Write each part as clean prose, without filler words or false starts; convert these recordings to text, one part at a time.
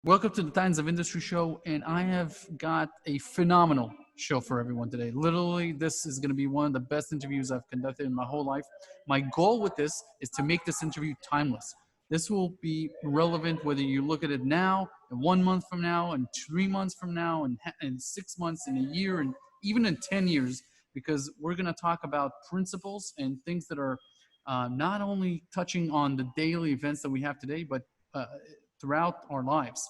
Welcome to the Titans of Industry show, and I have got a phenomenal show for everyone today. Literally, this is going to be one of the best interviews I've conducted in my whole life. My goal with this is to make this interview timeless. This will be relevant whether you look at it now, and 1 month from now, and 3 months from now, and 6 months, and a year, and even in 10 years, because we're going to talk about principles and things that are not only touching on the daily events that we have today, but throughout our lives.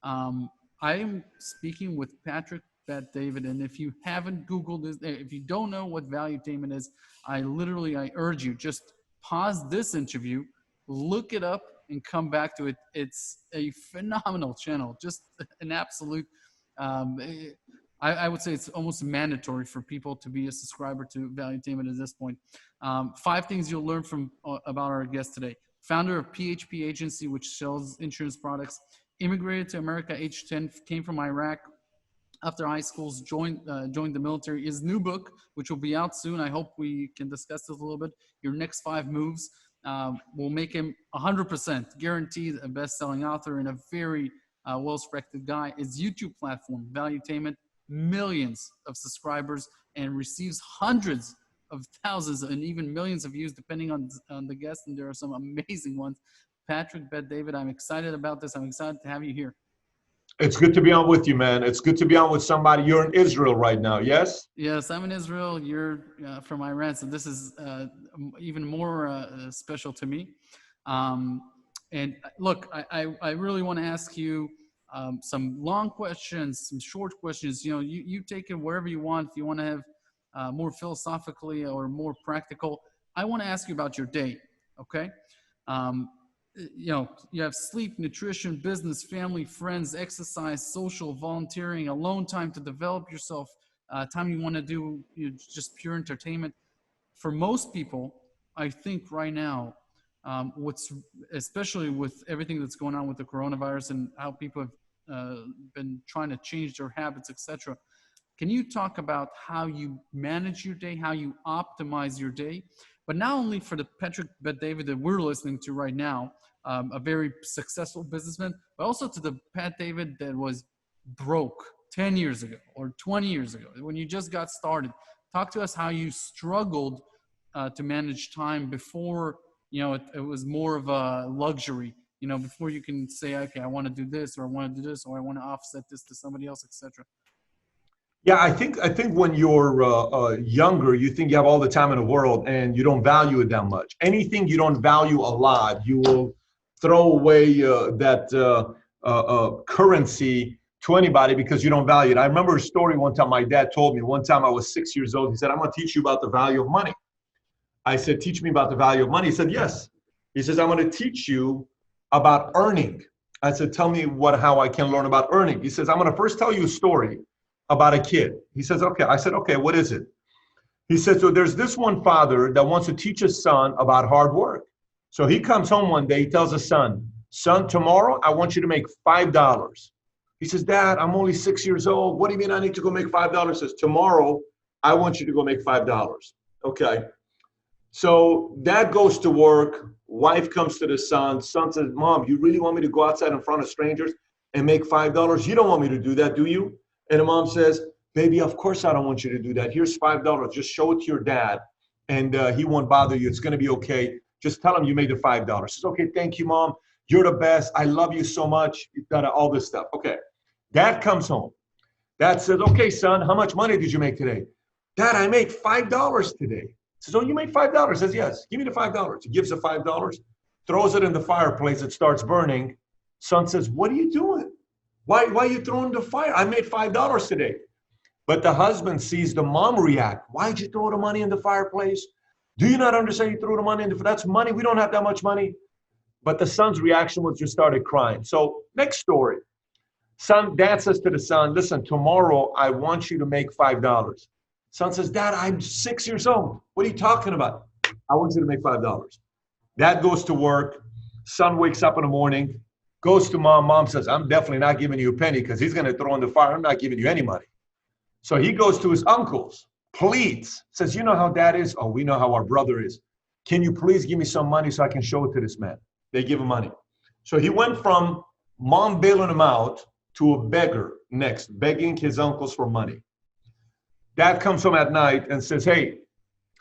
I am speaking with Patrick Bet-David, and if you haven't Googled this, if you don't know what Valuetainment is, I urge you, just pause this interview, look it up, and come back to it. It's a phenomenal channel, just an absolute, I would say it's almost mandatory for people to be a subscriber to Valuetainment at this point. 5 things you'll learn from about our guest today. Founder of PHP Agency, which sells insurance products. Immigrated to America age 10, came from Iraq after high school, joined the military. His new book, which will be out soon, I hope we can discuss this a little bit, Your Next 5 Moves, will make him 100% guaranteed a best-selling author and a very well-respected guy. His YouTube platform, Valuetainment, millions of subscribers and receives hundreds of thousands and even millions of views depending on the guests, and there are some amazing ones. Patrick Bet-David, I'm excited about this. I'm excited to have you here. It's good to be on with you, man. It's good to be on with somebody. You're in Israel right now, yes? Yes, I'm in Israel. You're from Iran, so this is even more special to me. And look, I really want to ask you some long questions, some short questions. You know, you take it wherever you want. If you want to have more philosophically or more practical, I want to ask you about your day, okay? You know, you have sleep, nutrition, business, family, friends, exercise, social, volunteering, alone time to develop yourself, time you want to do just pure entertainment. For most people, I think right now, what's especially with everything that's going on with the coronavirus and how people have been trying to change their habits, etc. Can you talk about how you manage your day, how you optimize your day, but not only for the Patrick Bet-David that we're listening to right now, a very successful businessman, but also to the Pat David that was broke 10 years ago or 20 years ago when you just got started. Talk to us how you struggled to manage time before, you know, it was more of a luxury, you know, before you can say, okay, I want to do this, or I want to do this, or I want to offset this to somebody else, etc. Yeah, I think when you're younger, you think you have all the time in the world and you don't value it that much. Anything you don't value a lot, you will throw away that currency to anybody because you don't value it. I remember a story one time my dad told me. One time I was 6 years old. He said, I'm going to teach you about the value of money. I said, teach me about the value of money. He said, yes. He says, I'm going to teach you about earning. I said, tell me how I can learn about earning. He says, I'm going to first tell you a story about a kid. He says, okay. I said, okay, what is it? He said, so there's this one father that wants to teach his son about hard work. So he comes home one day, he tells his son, tomorrow I want you to make $5. He says, Dad, I'm only 6 years old. What do you mean I need to go make $5? He says, tomorrow I want you to go make $5. Okay. So dad goes to work, wife comes to the son says, Mom, you really want me to go outside in front of strangers and make $5? You don't want me to do that, do you? And the mom says, baby, of course I don't want you to do that. Here's $5. Just show it to your dad and he won't bother you. It's going to be okay. Just tell him you made the $5. She says, okay, thank you, Mom. You're the best. I love you so much. You've got all this stuff. Okay. Dad comes home. Dad says, okay, son, how much money did you make today? Dad, I made $5 today. He says, oh, you made $5? He says, yes. Give me the $5. He gives the $5, throws it in the fireplace. It starts burning. Son says, what are you doing? Why are you throwing the fire? I made $5 today. But the husband sees the mom react. Why'd you throw the money in the fireplace? Do you not understand you threw the money in that's money. We don't have that much money. But the son's reaction was just started crying. So next story. Dad says to the son, listen, tomorrow I want you to make $5. Son says, Dad, I'm 6 years old. What are you talking about? I want you to make $5. Dad goes to work. Son wakes up in the morning, goes to mom. Mom says, I'm definitely not giving you a penny because he's going to throw in the fire. I'm not giving you any money. So he goes to his uncles, pleads, says, you know how dad is? Oh, we know how our brother is. Can you please give me some money so I can show it to this man? They give him money. So he went from Mom bailing him out to a beggar next, begging his uncles for money. Dad comes home at night and says, hey,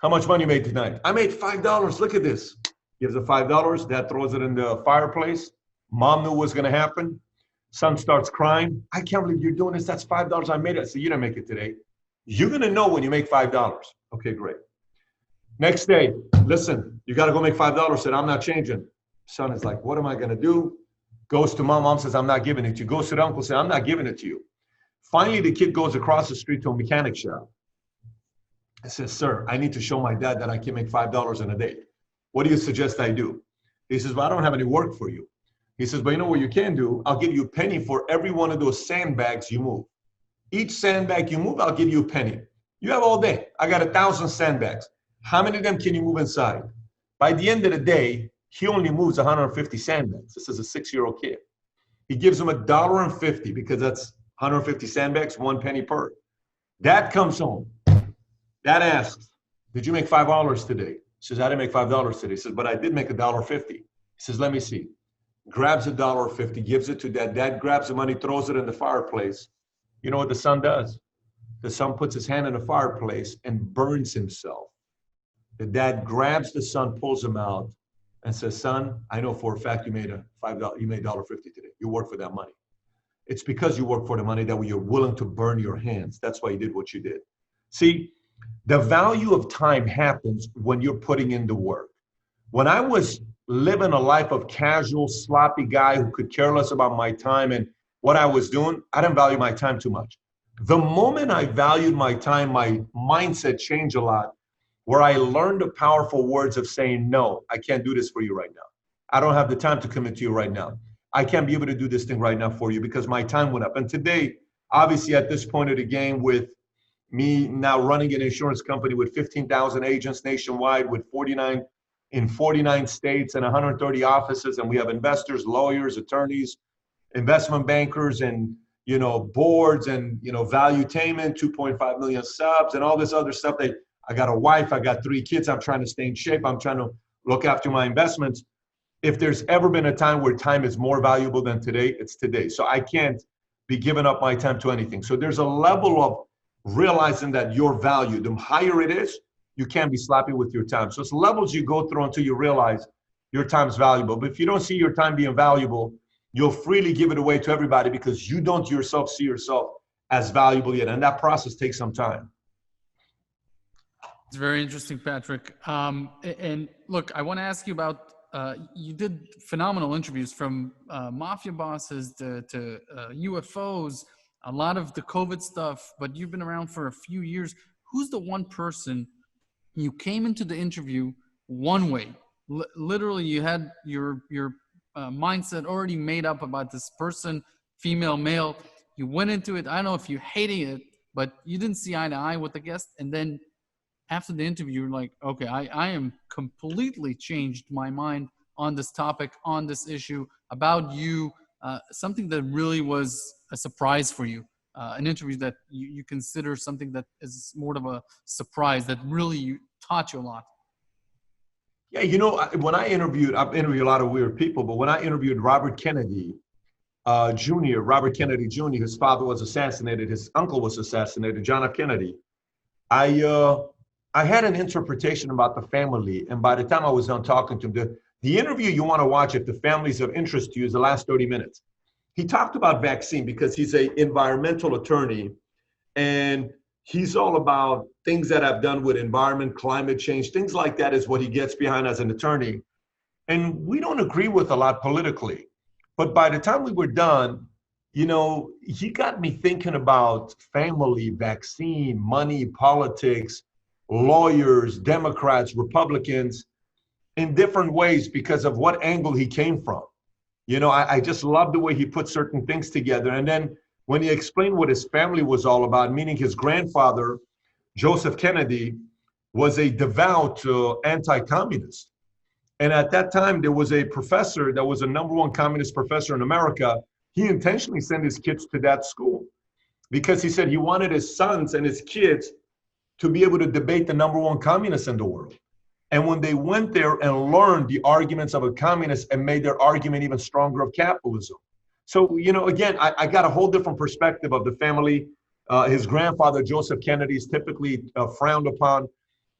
how much money you made tonight? I made $5. Look at this. Gives the $5. Dad throws it in the fireplace. Mom knew what was going to happen. Son starts crying. I can't believe you're doing this. That's $5 I made it. I said, you didn't make it today. You're going to know when you make $5. Okay, great. Next day, listen, you got to go make $5. Said, I'm not changing. Son is like, what am I going to do? Goes to mom. Mom says, I'm not giving it to you. Goes to the uncle. Says, I'm not giving it to you. Finally, the kid goes across the street to a mechanic shop. I says, sir, I need to show my dad that I can make $5 in a day. What do you suggest I do? He says, well, I don't have any work for you. He says, but you know what you can do? I'll give you a penny for every one of those sandbags you move. Each sandbag you move, I'll give you a penny. You have all day. I got 1,000 sandbags. How many of them can you move inside? By the end of the day, he only moves 150 sandbags. This is a 6-year-old kid. He gives him $1.50 because that's 150 sandbags, 1 penny per. Dad comes home. Dad asks, did you make $5 today? He says, I didn't make $5 today. He says, but I did make $1.50. He says, let me see. Grabs $1.50, gives it to dad. Dad grabs the money, throws it in the fireplace. You know what the son does? The son puts his hand in the fireplace and burns himself. The dad grabs the son, pulls him out, and says, son, I know for a fact you made $1.50 today. You worked for that money. It's because you work for the money that you're willing to burn your hands. That's why you did what you did. See, the value of time happens when you're putting in the work. When I was living a life of casual, sloppy guy who could care less about my time and what I was doing, I didn't value my time too much. The moment I valued my time, my mindset changed a lot, where I learned the powerful words of saying, no, I can't do this for you right now. I don't have the time to commit to you right now. I can't be able to do this thing right now for you because my time went up. And today, obviously at this point of the game, with me now running an insurance company with 15,000 agents nationwide, with 49 states and 130 offices, and we have investors, lawyers, attorneys, investment bankers, and boards, and Valuetainment, 2.5 million subs, and all this other stuff. I got a wife, I got 3 kids. I'm trying to stay in shape. I'm trying to look after my investments. If there's ever been a time where time is more valuable than today, it's today. So I can't be giving up my time to anything. So there's a level of realizing that your value, the higher it is, you can't be sloppy with your time. So it's levels you go through until you realize your time is valuable. But if you don't see your time being valuable, you'll freely give it away to everybody because you don't yourself see yourself as valuable yet. And that process takes some time. It's very interesting, Patrick. And look, I want to ask you about, you did phenomenal interviews from mafia bosses to UFOs, a lot of the COVID stuff, but you've been around for a few years. Who's the one person you came into the interview one way? Literally, you had your mindset already made up about this person, female, male. You went into it, I don't know if you hated it, but you didn't see eye to eye with the guest. And then after the interview, you're like, okay, I am completely changed my mind on this topic, on this issue, about you, something that really was a surprise for you, an interview that you consider something that is more of a surprise that really taught you a lot. Yeah, when I've interviewed a lot of weird people, but when I interviewed Robert Kennedy Jr., his father was assassinated, his uncle was assassinated, John F. Kennedy, I had an interpretation about the family, and by the time I was done talking to him, the interview you want to watch if the family's of interest to you is the last 30 minutes. He talked about vaccine because he's an environmental attorney, and he's all about things that I've done with environment, climate change, things like that is what he gets behind as an attorney. And we don't agree with a lot politically. But by the time we were done, he got me thinking about family, vaccine, money, politics, lawyers, Democrats, Republicans, in different ways because of what angle he came from. I just love the way he put certain things together. And then when he explained what his family was all about, meaning his grandfather, Joseph Kennedy, was a devout anti-communist. And at that time, there was a professor that was a #1 communist professor in America. He intentionally sent his kids to that school because he said he wanted his sons and his kids to be able to debate the #1 communist in the world. And when they went there and learned the arguments of a communist and made their argument even stronger of capitalism, So, again, I got a whole different perspective of the family. His grandfather, Joseph Kennedy, is typically frowned upon.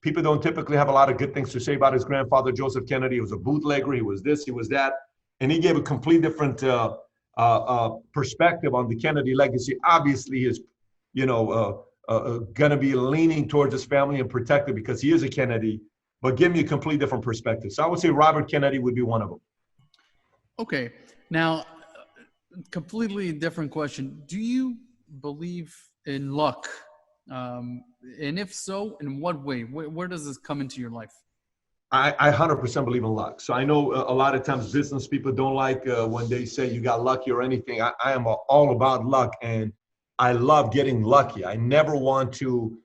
People don't typically have a lot of good things to say about his grandfather, Joseph Kennedy. He was a bootlegger. He was this, he was that. And he gave a complete different perspective on the Kennedy legacy. Obviously, he's, going to be leaning towards his family and protect it because he is a Kennedy, but give me a complete different perspective. So I would say Robert Kennedy would be one of them. Okay. Now, completely different question. Do you believe in luck? And if so, in what way? Where does this come into your life? I 100% believe in luck. So I know a lot of times business people don't like when they say you got lucky or anything. I am all about luck, and I love getting lucky. I never want to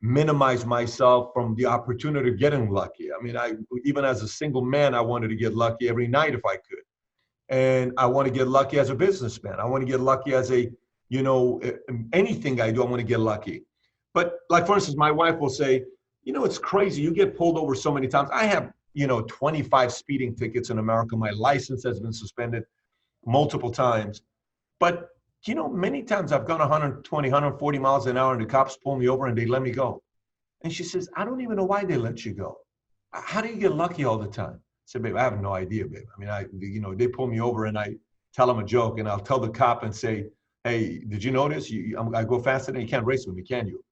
minimize myself from the opportunity of getting lucky. I mean, even as a single man, I wanted to get lucky every night if I could. And I want to get lucky as a businessman. I want to get lucky as anything I do, I want to get lucky. But like, for instance, my wife will say, it's crazy. You get pulled over so many times. I have, 25 speeding tickets in America. My license has been suspended multiple times. But, many times I've gone 120, 140 miles an hour and the cops pull me over and they let me go. And she says, I don't even know why they let you go. How do you get lucky all the time? I said, babe, I have no idea, babe. I mean, they pull me over and I tell them a joke and I'll tell the cop and say, hey, did you notice? I go faster than you can't race with me, can you?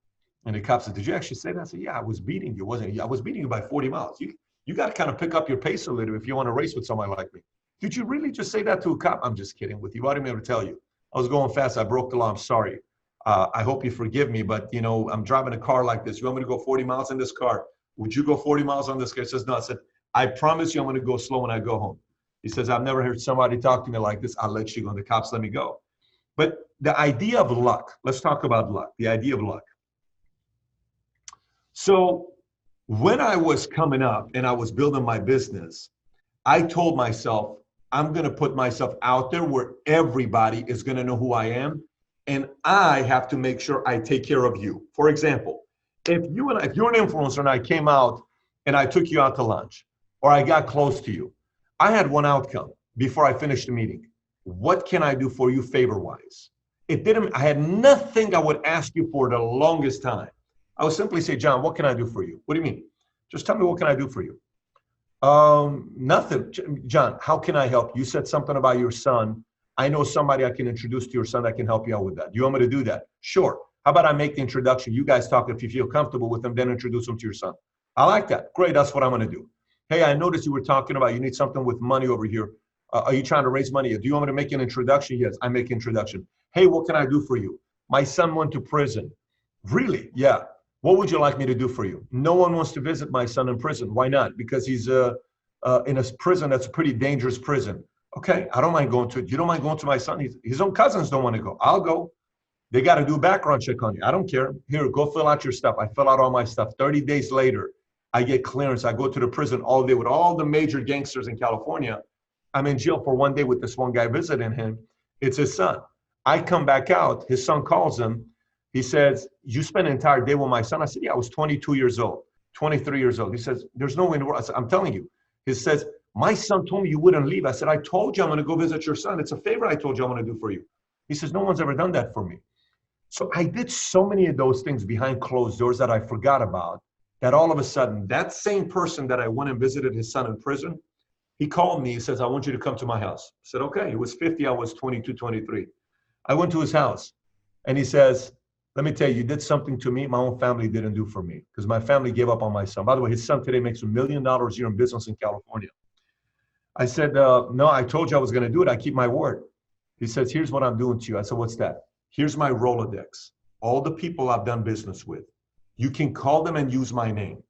And the cop said, did you actually say that? I said, yeah, I was beating you, wasn't I? I was beating you by 40 miles. You got to kind of pick up your pace a little if you want to race with somebody like me. Did you really just say that to a cop? I'm just kidding with you. I didn't mean to tell you. I was going fast. I broke the law. I'm sorry. I hope you forgive me, but I'm driving a car like this. You want me to go 40 miles in this car? Would you go 40 miles on this car? He says, no. I said, I promise you I'm going to go slow when I go home. He says, I've never heard somebody talk to me like this. I'll let you go. And the cops let me go. But the idea of luck, let's talk about luck, the idea of luck. So when I was coming up and I was building my business, I told myself, I'm going to put myself out there where everybody is going to know who I am. And I have to make sure I take care of you. For example, if you're an influencer and I came out and I took you out to lunch or I got close to you, I had one outcome before I finished the meeting. What can I do for you favor-wise? I had nothing I would ask you for the longest time. I would simply say, John, what can I do for you? What do you mean? Just tell me, what can I do for you? Nothing. John, how can I help? You said something about your son. I know somebody I can introduce to your son that can help you out with that. Do you want me to do that? Sure. How about I make the introduction? You guys talk. If you feel comfortable with them, then introduce them to your son. I like that. Great. That's what I'm going to do. Hey, I noticed you were talking about you need something with money over here. Are you trying to raise money? Do you want me to make an introduction? Yes, I make introduction. Hey, what can I do for you? My son went to prison. Really? Yeah. What would you like me to do for you? No one wants to visit my son in prison. Why not? Because he's in a prison that's a pretty dangerous prison. Okay, I don't mind going to it. You don't mind going to my son? His own cousins don't want to go. I'll go. They got to do a background check on you. I don't care. Here, go fill out your stuff. I fill out all my stuff. 30 days later, I get clearance. I go to the prison all day with all the major gangsters in California. I'm in jail for one day with this one guy visiting him. It's his son. I come back out. His son calls him. He says, you spent an entire day with my son? I said, yeah, I was 22 years old, 23 years old. He says, there's no way in the world. I said, I'm telling you. He says, my son told me you wouldn't leave. I said, I told you I'm going to go visit your son. It's a favor I told you I'm going to do for you. He says, no one's ever done that for me. So I did so many of those things behind closed doors that I forgot about, that all of a sudden, that same person that I went and visited his son in prison, he called me. He says, I want you to come to my house. I said, okay. He was 50. I was 22, 23. I went to his house and he says, let me tell you, you did something to me my own family didn't do for me, because my family gave up on my son. By the way, his son today makes $1 million a year in business in California. I said, no, I told you I was going to do it. I keep my word. He says, here's what I'm doing to you. I said, what's that? Here's my Rolodex. All the people I've done business with. You can call them and use my name,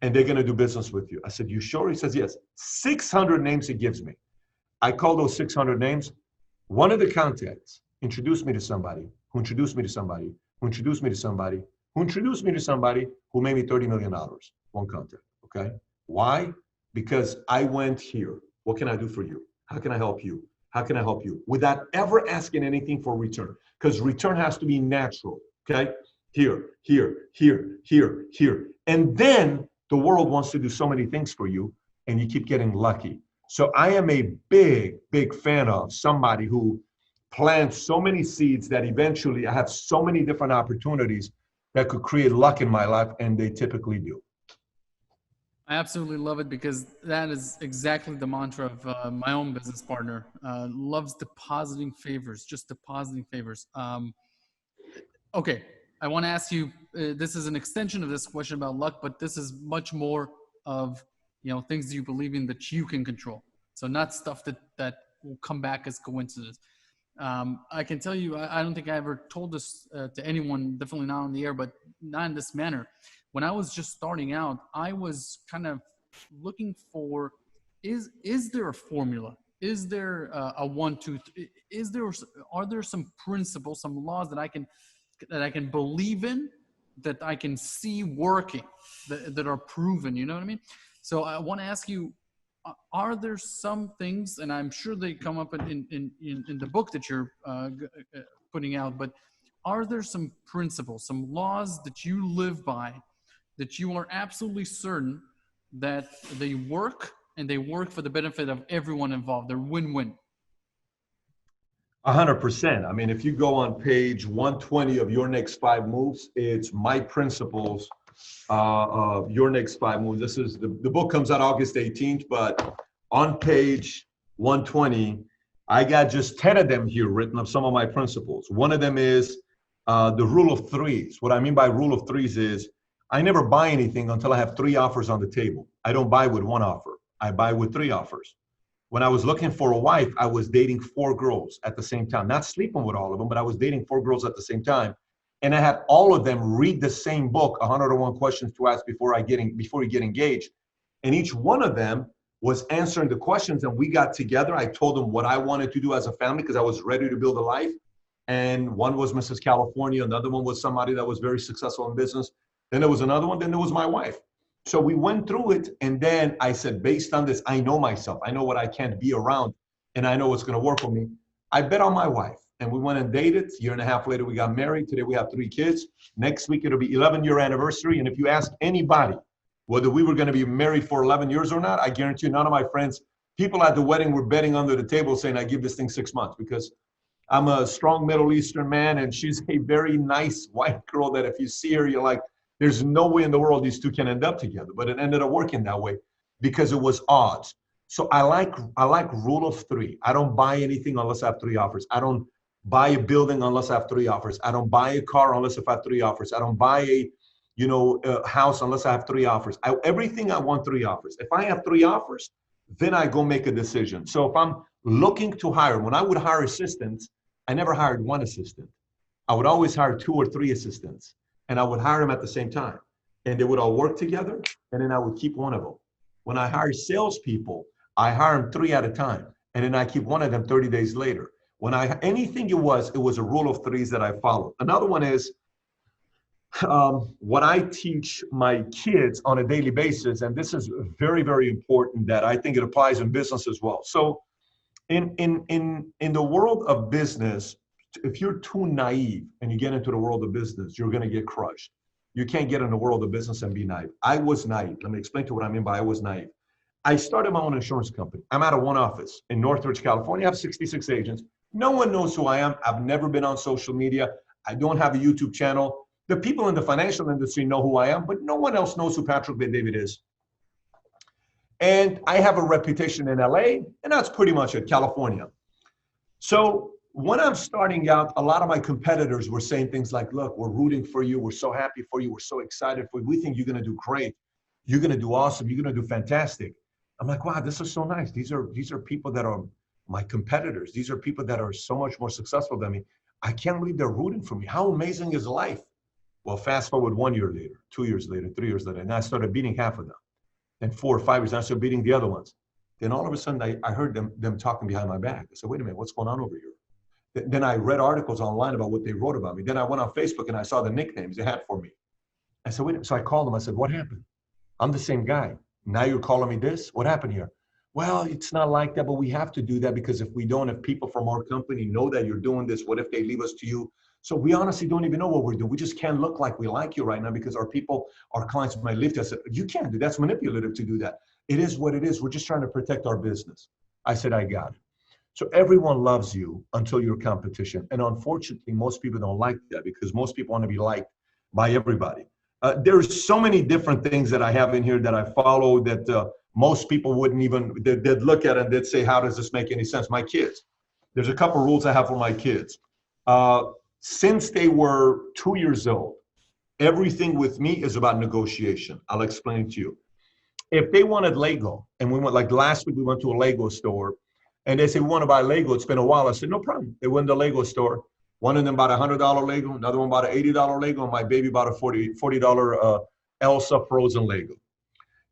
and they're going to do business with you. I said, you sure? He says, yes. 600 names he gives me. I call those 600 names. One of the contacts introduced me to somebody, who introduced me to somebody, who introduced me to somebody, who introduced me to somebody who made me $30 million. One contact, okay? Why? Because I went here. What can I do for you? How can I help you? How can I help you? Without ever asking anything for return, because return has to be natural, okay? Here, here, here, here, here. And then the world wants to do so many things for you, and you keep getting lucky. So I am a big fan of somebody who plants so many seeds that eventually I have so many different opportunities that could create luck in my life, and they typically do. I absolutely love it because that is exactly the mantra of my own business partner. Loves depositing favors, just depositing favors. Okay, I want to ask you. This is an extension of this question about luck, but this is much more of things you believe in that you can control. So not stuff that will come back as coincidence. I can tell you, I don't think I ever told this to anyone, definitely not on the air, but not in this manner. When I was just starting out, I was kind of looking for, is there a formula? Is there a one, two, are there some principles, some laws that I can believe in, that I can see working, that are proven, you know what I mean? So I want to ask you, are there some things, and I'm sure they come up in the book that you're putting out, but are there some principles, some laws that you live by, that you are absolutely certain that they work, and they work for the benefit of everyone involved? They're win-win. 100%. I mean, if you go on page 120 of Your Next Five Moves, it's my principles of Your Next Five Moves. This is the book comes out August 18th, but on page 120, I got just 10 of them here written of some of my principles. One of them is the rule of threes. What I mean by rule of threes is I never buy anything until I have three offers on the table. I don't buy with one offer. I buy with three offers. When I was looking for a wife, I was dating 4 girls at the same time, not sleeping with all of them, but I was dating 4 girls at the same time. And I had all of them read the same book, 101 Questions to Ask Before you Get Engaged. And each one of them was answering the questions, and we got together. I told them what I wanted to do as a family because I was ready to build a life. And one was Mrs. California. Another one was somebody that was very successful in business. Then there was another one. Then there was my wife. So we went through it, and then I said, based on this, I know myself. I know what I can't be around, and I know what's going to work for me. I bet on my wife, and we went and dated. A year and a half later, we got married. Today, we have 3 kids. Next week, it'll be 11-year anniversary, and if you ask anybody whether we were going to be married for 11 years or not, I guarantee you none of my friends, people at the wedding were betting under the table saying, I give this thing 6 months, because I'm a strong Middle Eastern man, and she's a very nice white girl that if you see her, you're like, there's no way in the world these two can end up together. But it ended up working that way because it was odds. So I like rule of 3. I don't buy anything unless I have 3 offers. I don't buy a building unless I have 3 offers. I don't buy a car unless I have 3 offers. I don't buy a house unless I have 3 offers. Everything I want 3 offers. If I have 3 offers, then I go make a decision. So if I'm looking to hire, when I would hire assistants, I never hired 1 assistant. I would always hire 2 or 3 assistants. And I would hire them at the same time. And they would all work together, and then I would keep 1 of them. When I hire salespeople, I hire them 3 at a time, and then I keep 1 of them 30 days later. Anything it was a rule of 3s that I followed. Another one is what I teach my kids on a daily basis, and this is very, very important that I think it applies in business as well. So in the world of business, if you're too naive and you get into the world of business, you're going to get crushed. You can't get in the world of business and be naive. I was naive. Let me explain to you what I mean by I was naive. I started my own insurance company. I'm out of 1 office in Northridge, California. I have 66 agents. No one knows who I am. I've never been on social media. I don't have a YouTube channel. The people in the financial industry know who I am, but no one else knows who Patrick Bet-David is. And I have a reputation in LA, and that's pretty much it, California. So when I'm starting out, a lot of my competitors were saying things like, look, we're rooting for you. We're so happy for you. We're so excited for you. We think you're going to do great. You're going to do awesome. You're going to do fantastic. I'm like, wow, this is so nice. These are people that are my competitors. These are people that are so much more successful than me. I can't believe they're rooting for me. How amazing is life? Well, fast forward 1 year later, 2 years later, 3 years later, and I started beating half of them. Then 4 or 5 years, I started beating the other ones. Then all of a sudden, I heard them talking behind my back. I said, wait a minute, what's going on over here? Then I read articles online about what they wrote about me. Then I went on Facebook and I saw the nicknames they had for me. I said, wait a minute. So I called them. I said, what happened? I'm the same guy. Now you're calling me this? What happened here? Well, it's not like that, but we have to do that because if we don't, if people from our company know that you're doing this, what if they leave us to you? So we honestly don't even know what we're doing. We just can't look like we like you right now because our clients might leave to us. You can't do that. That's manipulative to do that. It is what it is. We're just trying to protect our business. I said, I got it. So everyone loves you until you're competition. And unfortunately, most people don't like that because most people want to be liked by everybody. There's so many different things that I have in here that I follow that most people wouldn't even, they'd look at it and they'd say, how does this make any sense? My kids, there's a couple rules I have for my kids. Since they were 2 years old, everything with me is about negotiation. I'll explain it to you. If they wanted Lego, and we went, like last week, we went to a Lego store, and they said, we want to buy Lego. It's been a while. I said, no problem. They went to the Lego store. One of them bought a $100 Lego, another one bought an $80 Lego, and my baby bought a $40 Elsa Frozen Lego.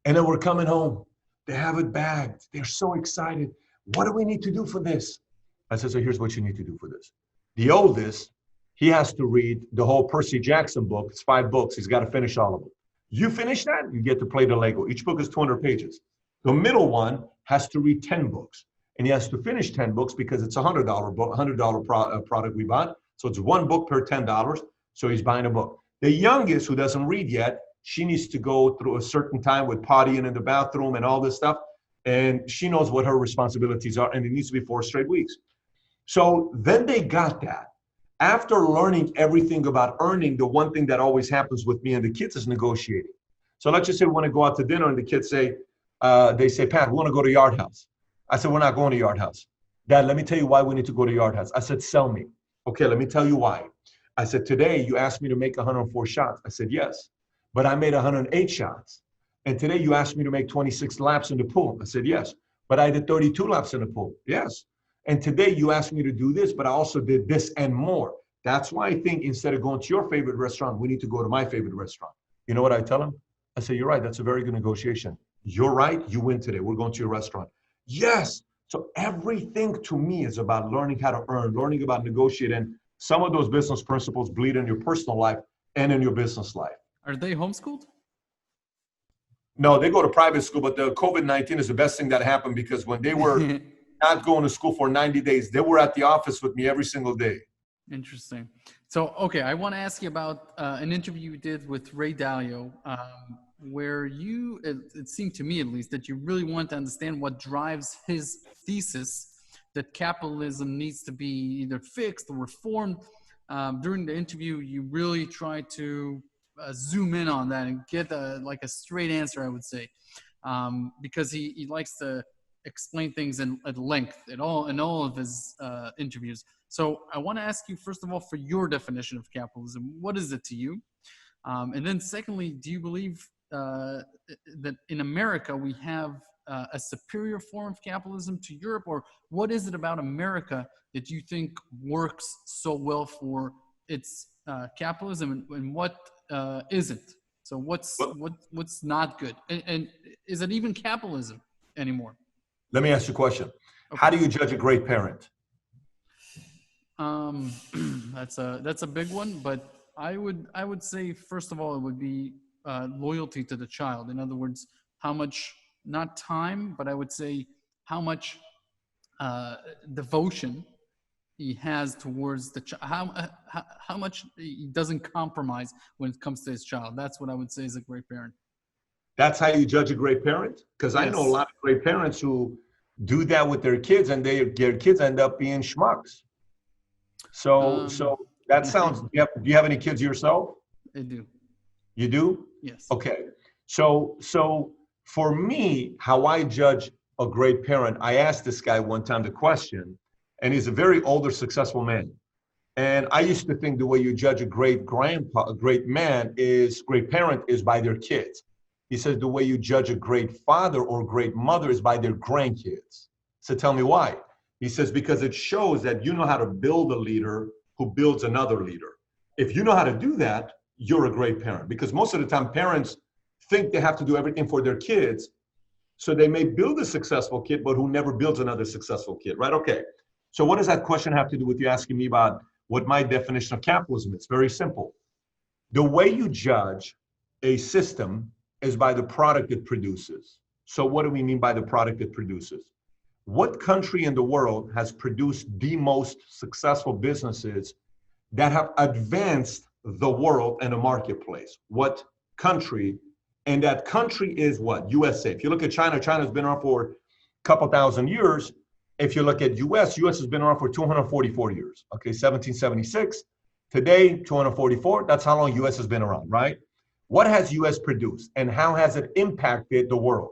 And then we're coming home. They have it bagged. They're so excited. What do we need to do for this? I said, so here's what you need to do for this. The oldest, he has to read the whole Percy Jackson book. It's 5 books. He's got to finish all of them. You finish that, you get to play the Lego. Each book is 200 pages. The middle one has to read 10 books. And he has to finish 10 books because it's a $100 book, product we bought. So it's 1 book per $10. So he's buying a book. The youngest, who doesn't read yet, she needs to go through a certain time with pottying in the bathroom and all this stuff. And she knows what her responsibilities are. And it needs to be 4 straight weeks. So then they got that. After learning everything about earning, the one thing that always happens with me and the kids is negotiating. So let's just say we want to go out to dinner and the kids say, they say, Pat, we want to go to Yard House. I said, we're not going to Yard House. Dad, let me tell you why we need to go to Yard House. I said, sell me. Okay, let me tell you why. I said, today you asked me to make 104 shots. I said, yes, but I made 108 shots. And today you asked me to make 26 laps in the pool. I said, yes, but I did 32 laps in the pool. Yes. And today you asked me to do this, but I also did this and more. That's why I think instead of going to your favorite restaurant, we need to go to my favorite restaurant. You know what I tell them? I say, you're right. That's a very good negotiation. You're right. You win today. We're going to your restaurant. Yes. So everything to me is about learning how to earn, learning about negotiating. Some of those business principles bleed in your personal life and in your business life. Are they homeschooled? No, they go to private school, but the COVID-19 is the best thing that happened because when they were not going to school for 90 days, they were at the office with me every single day. Interesting. So, okay, I want to ask you about an interview you did with Ray Dalio, where it seemed to me at least, that you really want to understand what drives his thesis that capitalism needs to be either fixed or reformed. During the interview, you really tried to zoom in on that and get a straight answer, I would say, because he likes to explain things at length in all of his interviews. So I want to ask you, first of all, for your definition of capitalism, what is it to you? And then secondly, do you believe that in America we have a superior form of capitalism to Europe, or what is it about America that you think works so well for its capitalism, and what isn't? So what's not good, and is it even capitalism anymore? Let me ask you a question. Okay. How do you judge a great parent? That's a big one, but I would say, first of all, it would be loyalty to the child. In other words, how much, not time, but I would say how much devotion he has towards the child, how much he doesn't compromise when it comes to his child. That's what I would say is a great parent. That's how you judge a great parent? Because yes. I know a lot of great parents who do that with their kids, and their kids end up being schmucks. So that sounds, do you have any kids yourself? I do. You do? Yes. Okay. So for me, how I judge a great parent, I asked this guy one time the question, and he's a very older, successful man. And I used to think the way you judge a great parent is by their kids. He says the way you judge a great father or great mother is by their grandkids. So tell me why. He says, because it shows that you know how to build a leader who builds another leader. If you know how to do that, you're a great parent. Because most of the time, parents think they have to do everything for their kids. So they may build a successful kid, but who never builds another successful kid, right? Okay. So what does that question have to do with you asking me about what my definition of capitalism is? It's very simple. The way you judge a system is by the product it produces. So what do we mean by the product it produces? What country in the world has produced the most successful businesses that have advanced the world and the marketplace? What country And that country is what? USA. If you look at China, China's been around for a couple thousand years. If you look at US has been around for 244 years. Okay, 1776. Today, 244. That's how long US has been around, right? What has US produced and how has it impacted the world?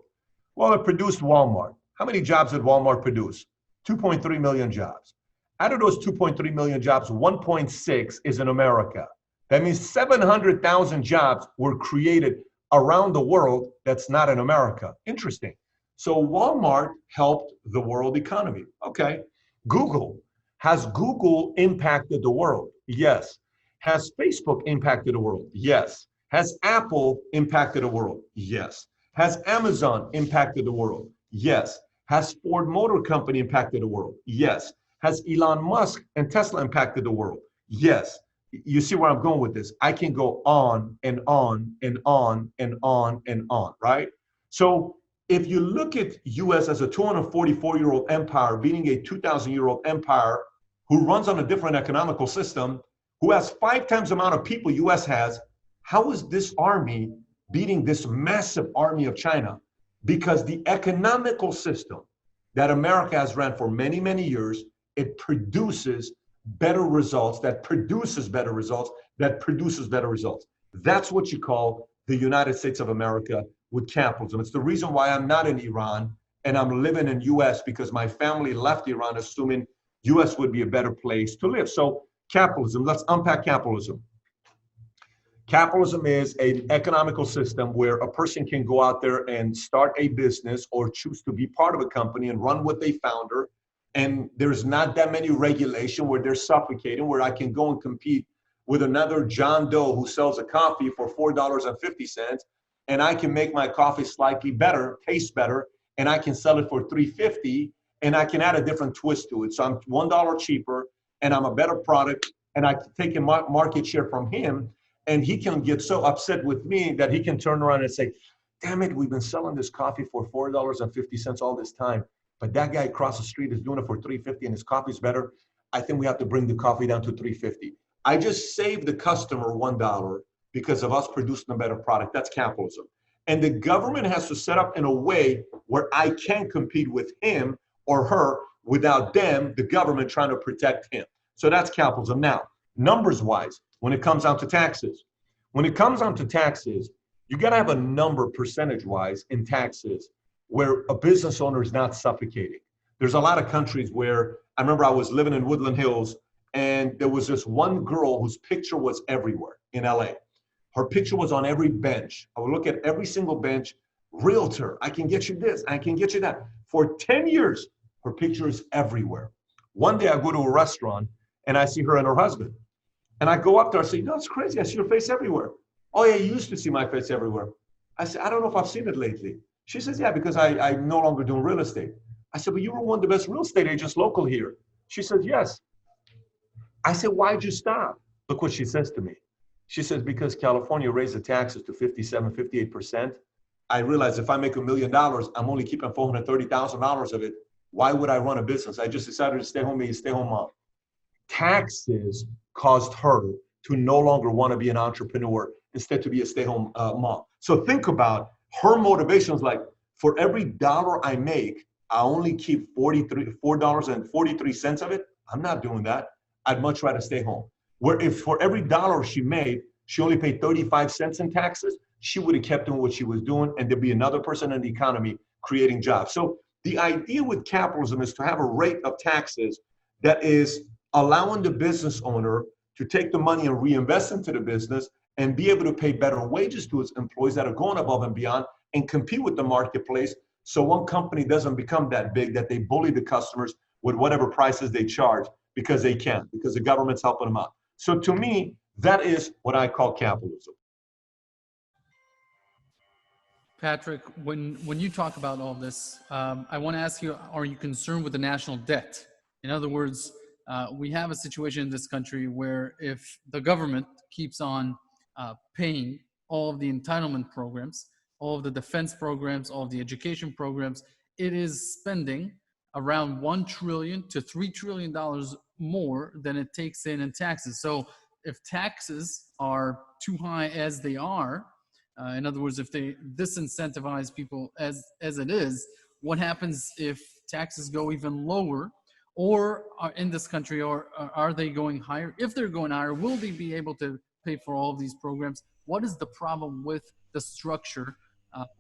Well, it produced Walmart. How many jobs did Walmart produce? 2.3 million jobs. Out of those 2.3 million jobs, 1.6 is in America. That means 700,000 jobs were created around the world that's not in America. Interesting. So Walmart helped the world economy. Okay. Google. Has Google impacted the world? Yes. Has Facebook impacted the world? Yes. Has Apple impacted the world? Yes. Has Amazon impacted the world? Yes. Has Ford Motor Company impacted the world? Yes. Has Elon Musk and Tesla impacted the world? Yes. You see where I'm going with this? I can go on and on and on and on and on, right? So if you look at US as a 244-year-old empire beating a 2,000-year-old empire who runs on a different economical system, who has 5 times the amount of people US has, how is this army beating this massive army of China? Because the economical system that America has ran for many, many years, it produces better results, that produces better results, that produces better results. That's what you call the United States of America with capitalism. It's the reason why I'm not in Iran and I'm living in US, because my family left Iran assuming US would be a better place to live. So capitalism, let's unpack capitalism. Capitalism is an economical system where a person can go out there and start a business or choose to be part of a company and run what they founder. And there's not that many regulation where they're suffocating, where I can go and compete with another John Doe who sells a coffee for $4.50, and I can make my coffee slightly better, taste better, and I can sell it for $3.50, and I can add a different twist to it. So I'm $1 cheaper, and I'm a better product, and I can take a market share from him, and he can get so upset with me that he can turn around and say, damn it, we've been selling this coffee for $4.50 all this time, but that guy across the street is doing it for $3.50 and his coffee's better. I think we have to bring the coffee down to $3.50. I just saved the customer $1 because of us producing a better product. That's capitalism. And the government has to set up in a way where I can compete with him or her without them, the government, trying to protect him. So that's capitalism. Now, numbers wise, when it comes down to taxes, you got to have a number percentage wise in taxes where a business owner is not suffocating. There's a lot of countries where I remember I was living in Woodland Hills and there was this one girl whose picture was everywhere in LA. Her picture was on every bench. I would look at every single bench, realtor, I can get you this, I can get you that. For 10 years, her picture is everywhere. One day I go to a restaurant and I see her and her husband. And I go up there, I say, no, it's crazy, I see your face everywhere. Oh yeah, you used to see my face everywhere. I said, I don't know if I've seen it lately. She says, yeah, because I'm no longer doing real estate. I said, but you were one of the best real estate agents local here. She said, yes. I said, why'd you stop? Look what she says to me. She says, because California raised the taxes to 57, 58%. I realized if I make $1 million, I'm only keeping $430,000 of it. Why would I run a business? I just decided to stay home, be a stay-home mom. Taxes caused her to no longer want to be an entrepreneur, instead to be a stay-home mom. So think about her motivations, like for every dollar I make, I only keep $4.43 of it. I'm not doing that. I'd much rather stay home. Where if for every dollar she made, she only paid 35 cents in taxes, she would have kept doing what she was doing, and there'd be another person in the economy creating jobs. So the idea with capitalism is to have a rate of taxes that is allowing the business owner to take the money and reinvest into the business and be able to pay better wages to its employees that are going above and beyond and compete with the marketplace. So one company doesn't become that big that they bully the customers with whatever prices they charge because they can, because the government's helping them out. So to me, that is what I call capitalism. Patrick, when you talk about all this, I want to ask you, are you concerned with the national debt? In other words, we have a situation in this country where if the government keeps on paying all of the entitlement programs, all of the defense programs, all of the education programs, it is spending around $1 trillion to $3 trillion more than it takes in taxes. So if taxes are too high as they are, In other words, if they disincentivize people as it is, what happens if taxes go even lower, or are in this country, or are they going higher? If they're going higher, will they be able to pay for all of these programs? What is the problem with the structure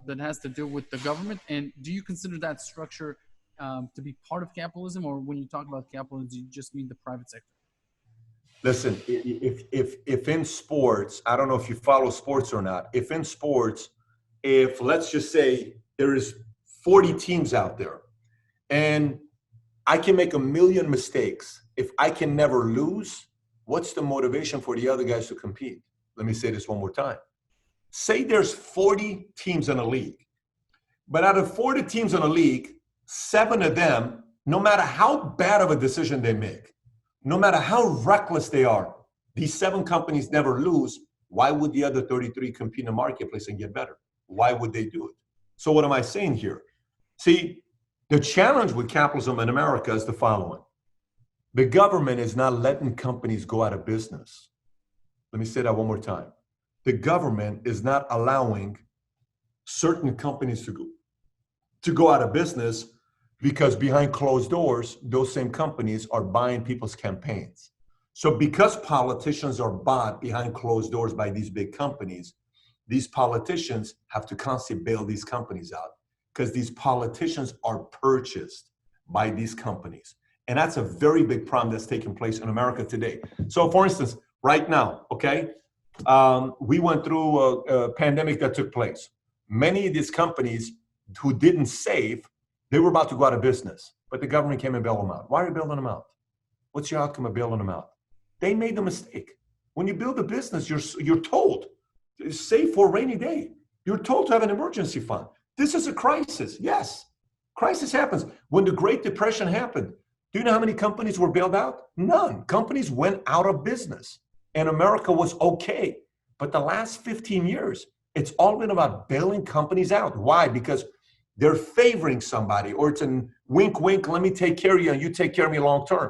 that has to do with the government? And do you consider that structure to be part of capitalism, or when you talk about capitalism, do you just mean the private sector? Listen, if in sports, I don't know if you follow sports or not. If in sports, if let's just say there is 40 teams out there, and I can make a million mistakes. If I can never lose, what's the motivation for the other guys to compete? Let me say this one more time. Say there's 40 teams in a league, but out of 40 teams in a league, 7 of them, no matter how bad of a decision they make, no matter how reckless they are, these 7 companies never lose. Why would the other 33 compete in the marketplace and get better? Why would they do it? So what am I saying here? See, the challenge with capitalism in America is the following. The government is not letting companies go out of business. Let me say that one more time. The government is not allowing certain companies to go out of business because behind closed doors, those same companies are buying people's campaigns. So because politicians are bought behind closed doors by these big companies, these politicians have to constantly bail these companies out because these politicians are purchased by these companies. And that's a very big problem that's taking place in America today. So for instance, right now, okay, we went through a pandemic that took place. Many of these companies who didn't save, they were about to go out of business, but the government came and bailed them out. Why are you bailing them out? What's your outcome of bailing them out? They made the mistake. When you build a business, you're told, save for a rainy day. You're told to have an emergency fund. This is a crisis. Yes, crisis happens. When the Great Depression happened, do you know how many companies were bailed out? None. Companies went out of business and America was okay. But the last 15 years, it's all been about bailing companies out. Why? Because they're favoring somebody, or it's a wink, wink, let me take care of you and you take care of me long term.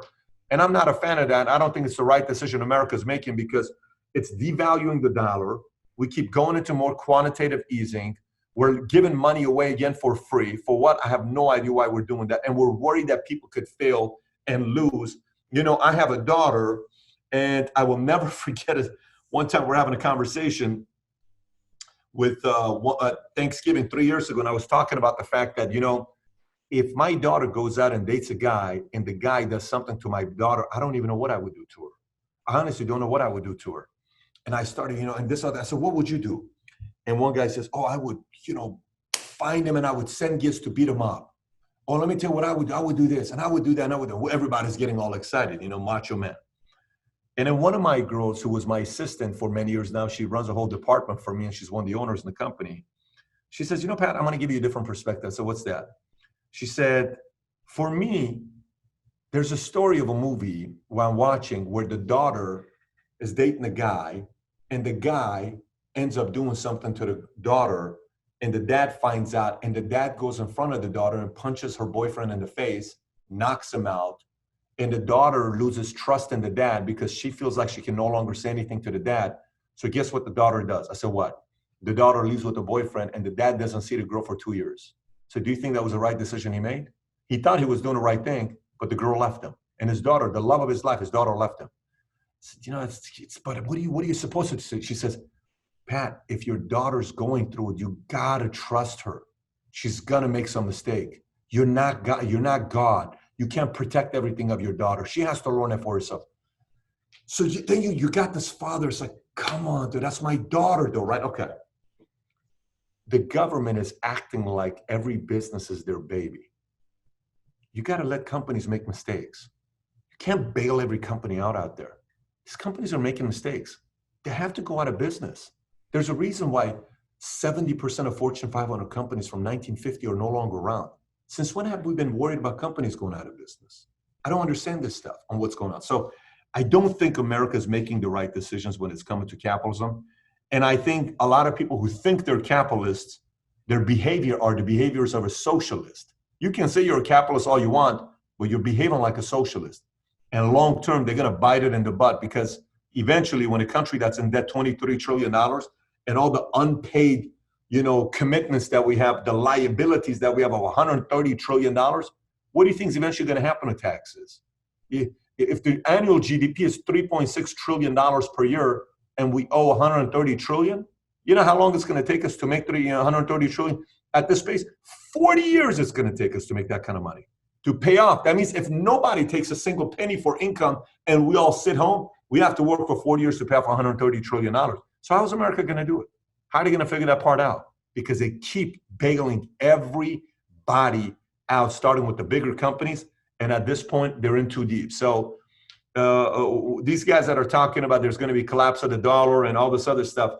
And I'm not a fan of that. I don't think it's the right decision America's making because it's devaluing the dollar. We keep going into more quantitative easing. We're giving money away again for free. For what? I have no idea why we're doing that. And we're worried that people could fail and lose. You know, I have a daughter and I will never forget it. One time we're having a conversation with Thanksgiving 3 years ago, and I was talking about the fact that, you know, if my daughter goes out and dates a guy and the guy does something to my daughter, I don't even know what I would do to her. I honestly don't know what I would do to her. And I started, you know, and this other, I said, what would you do? And one guy says, oh, I would, you know, find him and I would send gifts to beat him up. Oh, let me tell you what I would do. I would do this and I would do that and I would do. Everybody's getting all excited, you know, macho man. And then one of my girls who was my assistant for many years now, she runs a whole department for me and she's one of the owners in the company. She says, you know, Pat, I'm going to give you a different perspective. So what's that? She said, for me, there's a story of a movie while I'm watching where the daughter is dating a guy and the guy ends up doing something to the daughter and the dad finds out and the dad goes in front of the daughter and punches her boyfriend in the face, knocks him out. And the daughter loses trust in the dad because she feels like she can no longer say anything to the dad. So guess what the daughter does? I said, what? The daughter leaves with the boyfriend and the dad doesn't see the girl for 2 years. So do you think that was the right decision he made? He thought he was doing the right thing, but the girl left him. And his daughter, the love of his life, his daughter left him. I said, you know, but what are you supposed to say? She says, Pat, if your daughter's going through it, you gotta trust her. She's gonna make some mistake. You're not God. You're not God. You can't protect everything of your daughter. She has to learn it for herself. So then you got this father. It's like, come on, dude, that's my daughter though, right? Okay. The government is acting like every business is their baby. You got to let companies make mistakes. You can't bail every company out there. These companies are making mistakes. They have to go out of business. There's a reason why 70% of Fortune 500 companies from 1950 are no longer around. Since when have we been worried about companies going out of business? I don't understand this stuff on what's going on. So I don't think America is making the right decisions when it's coming to capitalism. And I think a lot of people who think they're capitalists, their behavior are the behaviors of a socialist. You can say you're a capitalist all you want, but you're behaving like a socialist. And long term, they're going to bite it in the butt because eventually when a country that's in debt $23 trillion and all the unpaid, commitments that we have, the liabilities that we have of $130 trillion, what do you think is eventually going to happen to taxes? If the annual GDP is $3.6 trillion per year and we owe 130 trillion, you know how long it's going to take us to make 130 trillion at this pace? 40 years it's going to take us to make that kind of money, to pay off. That means if nobody takes a single penny for income and we all sit home, we have to work for 40 years to pay off $130 trillion. So how's America going to do it? How are they going to figure that part out? Because they keep bailing everybody out, starting with the bigger companies. And at this point, they're in too deep. So these guys that are talking about there's going to be collapse of the dollar and all this other stuff,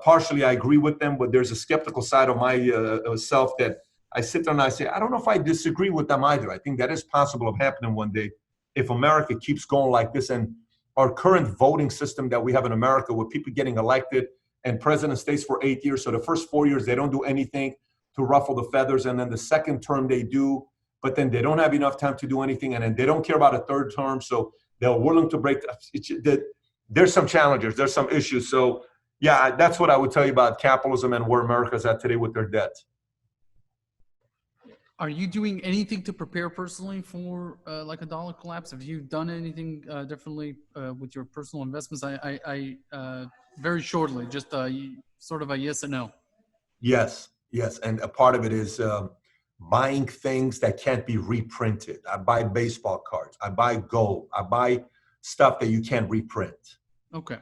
partially I agree with them, but there's a skeptical side of myself that I sit there and I say, I don't know if I disagree with them either. I think that is possible of happening one day if America keeps going like this. And our current voting system that we have in America, with people getting elected and president stays for 8 years. So the first 4 years, they don't do anything to ruffle the feathers. And then the second term they do, but then they don't have enough time to do anything. And then they don't care about a third term. So they're willing to break. There's some challenges. There's some issues. So yeah, that's what I would tell you about capitalism and where America's at today with their debt. Are you doing anything to prepare personally for like a dollar collapse? Have you done anything differently with your personal investments? I very shortly, just sort of a yes or no. Yes. And a part of it is buying things that can't be reprinted. I buy baseball cards. I buy gold. I buy stuff that you can't reprint. Okay.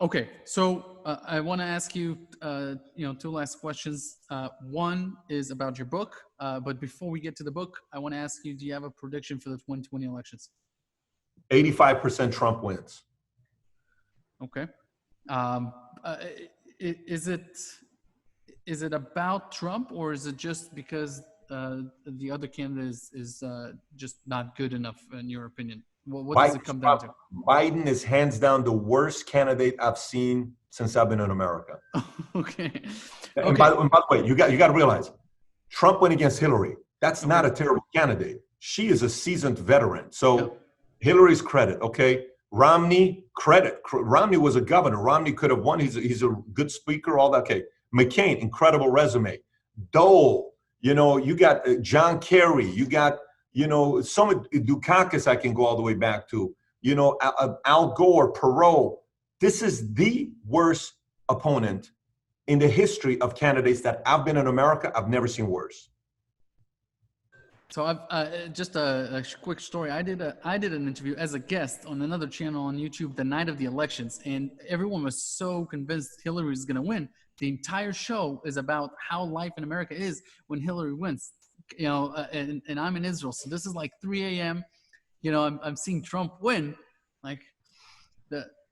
Okay. So I want to ask you, two last questions. One is about your book. But before we get to the book, I want to ask you, do you have a prediction for the 2020 elections? 85% Trump wins. Okay. Is it about Trump, or is it just because the other candidate is just not good enough in your opinion? What does it come down to? Biden is hands down the worst candidate I've seen since I've been in America. Okay. And by the way, you got to realize, Trump went against Hillary. That's not a terrible candidate. She is a seasoned veteran. So Hillary's credit, okay? Romney, credit. Romney was a governor. Romney could have won. He's a good speaker, all that. Okay. McCain, incredible resume. Dole, you got John Kerry. You got, some Dukakis I can go all the way back to. Al Gore, Perot. This is the worst opponent in the history of candidates that I've been in America. I've never seen worse. So I've just a quick story. I did an interview as a guest on another channel on YouTube the night of the elections, and everyone was so convinced Hillary is going to win. The entire show is about how life in America is when Hillary wins. And I'm in Israel, so this is like 3 a.m. I'm seeing Trump win.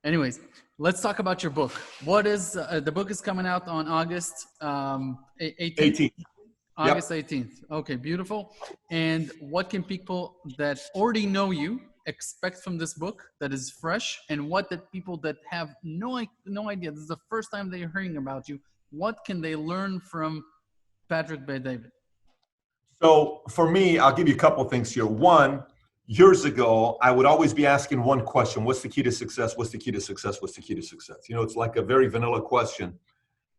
Anyways, let's talk about your book. What is the book is coming out on August 18th. August 18th. Okay, beautiful. And what can people that already know you expect from this book that is fresh, and what that people that have no idea, this is the first time they're hearing about you, what can they learn from Patrick Bet-David? So for me, I'll give you a couple of things here. One, years ago, I would always be asking one question: what's the key to success? What's the key to success? What's the key to success? It's like a very vanilla question.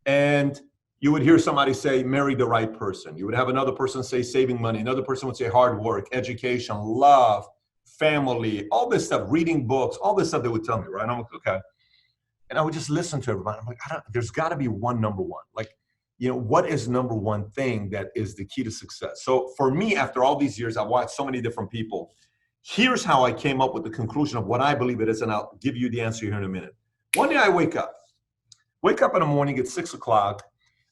And you would hear somebody say, marry the right person. You would have another person say saving money. Another person would say hard work, education, love, family, all this stuff, reading books, all this stuff they would tell me, right? I'm like, okay. And I would just listen to everybody. I'm like, there's got to be one number one. Like, what is number one thing that is the key to success? So for me, after all these years, I've watched so many different people. Here's how I came up with the conclusion of what I believe it is, and I'll give you the answer here in a minute. One day I wake up in the morning at 6 o'clock.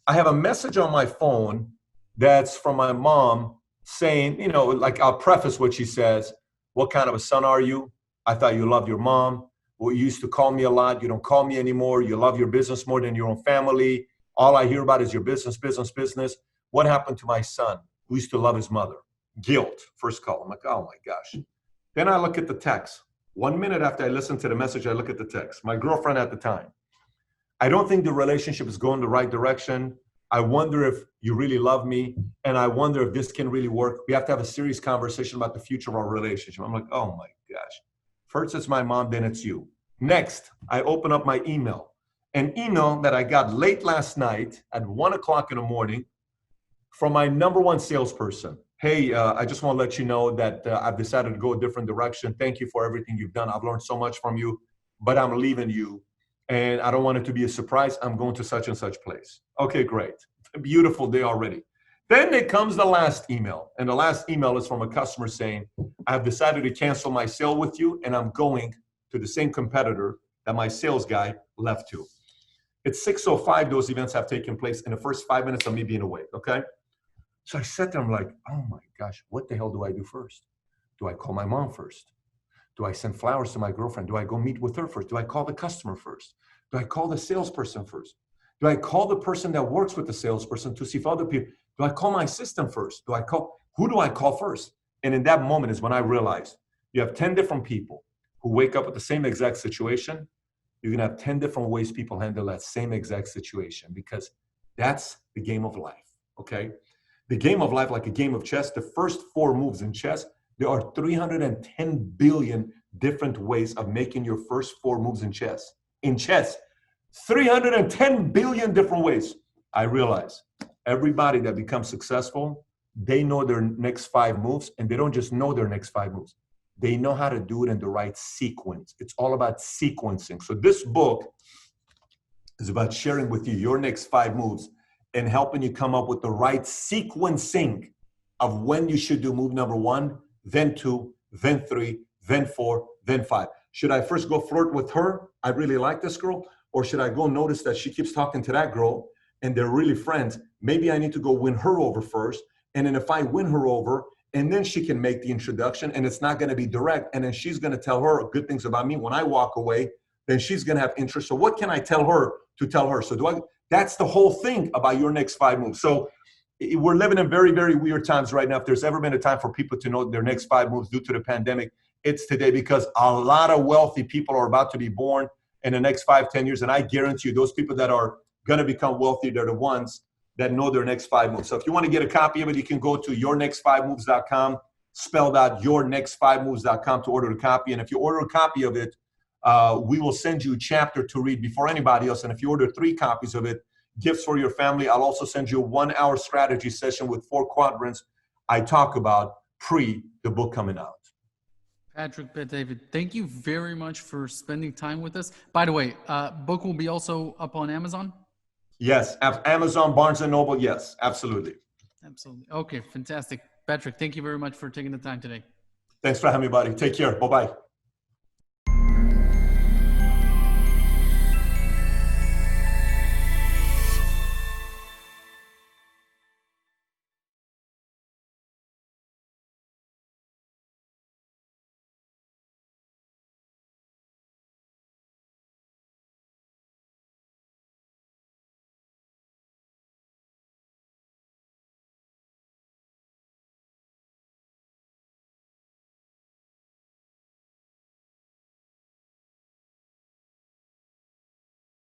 I have a message on my phone that's from my mom saying, like I'll preface what she says. What kind of a son are you? I thought you loved your mom. Well, you used to call me a lot. You don't call me anymore. You love your business more than your own family. All I hear about is your business, business, business. What happened to my son who used to love his mother? Guilt, first call. I'm like, oh my gosh. Then I look at the text. 1 minute after I listen to the message, I look at the text. My girlfriend at the time. I don't think the relationship is going the right direction. I wonder if you really love me, and I wonder if this can really work. We have to have a serious conversation about the future of our relationship. I'm like, oh my gosh. First it's my mom, then it's you. Next, I open up my email, an email that I got late last night at 1 o'clock in the morning from my number one salesperson. Hey, I just want to let you know that I've decided to go a different direction. Thank you for everything you've done. I've learned so much from you, but I'm leaving you. And I don't want it to be a surprise. I'm going to such and such place. Okay, great. A beautiful day already. Then it comes the last email. And the last email is from a customer saying, I've decided to cancel my sale with you, and I'm going to the same competitor that my sales guy left to. It's 6:05. Those events have taken place in the first 5 minutes of me being awake, okay? So I sat there, I'm like, oh my gosh, what the hell do I do first? Do I call my mom first? Do I send flowers to my girlfriend? Do I go meet with her first? Do I call the customer first? Do I call the salesperson first? Do I call the person that works with the salesperson to see if other people, do I call my assistant first? Who do I call first? And in that moment is when I realized you have 10 different people who wake up with the same exact situation. You're gonna have 10 different ways people handle that same exact situation, because that's the game of life, okay? The game of life, like a game of chess, the first 4 moves in chess, there are 310 billion different ways of making your first 4 moves in chess. In chess, 310 billion different ways. I realize everybody that becomes successful, they know their next 5 moves, and they don't just know their next 5 moves. They know how to do it in the right sequence. It's all about sequencing. So this book is about sharing with you your next 5 moves and helping you come up with the right sequencing of when you should do move number 1, then 2, then 3, then 4, then 5. Should I first go flirt with her? I really like this girl. Or should I go notice that she keeps talking to that girl and they're really friends? Maybe I need to go win her over first. And then if I win her over, and then she can make the introduction, and it's not going to be direct. And then she's going to tell her good things about me. When I walk away, then she's going to have interest. So what can I tell her to tell her? So that's the whole thing about your next 5 moves. So we're living in very, very weird times right now. If there's ever been a time for people to know their next 5 moves due to the pandemic, it's today, because a lot of wealthy people are about to be born in the next 5, 10 years. And I guarantee you, those people that are going to become wealthy, they're the ones that know their next 5 moves. So if you want to get a copy of it, you can go to yournext5moves.com, spelled out yournext5moves.com to order a copy. And if you order a copy of it, we will send you a chapter to read before anybody else. And if you order 3 copies of it, gifts for your family, I'll also send you a 1-hour strategy session with 4 quadrants I talk about pre the book coming out. Patrick Bet-David, thank you very much for spending time with us. By the way, book will be also up on Amazon? Yes, Amazon, Barnes & Noble, yes, absolutely. Absolutely. Okay, fantastic. Patrick, thank you very much for taking the time today. Thanks for having me, buddy. Take care. Bye-bye.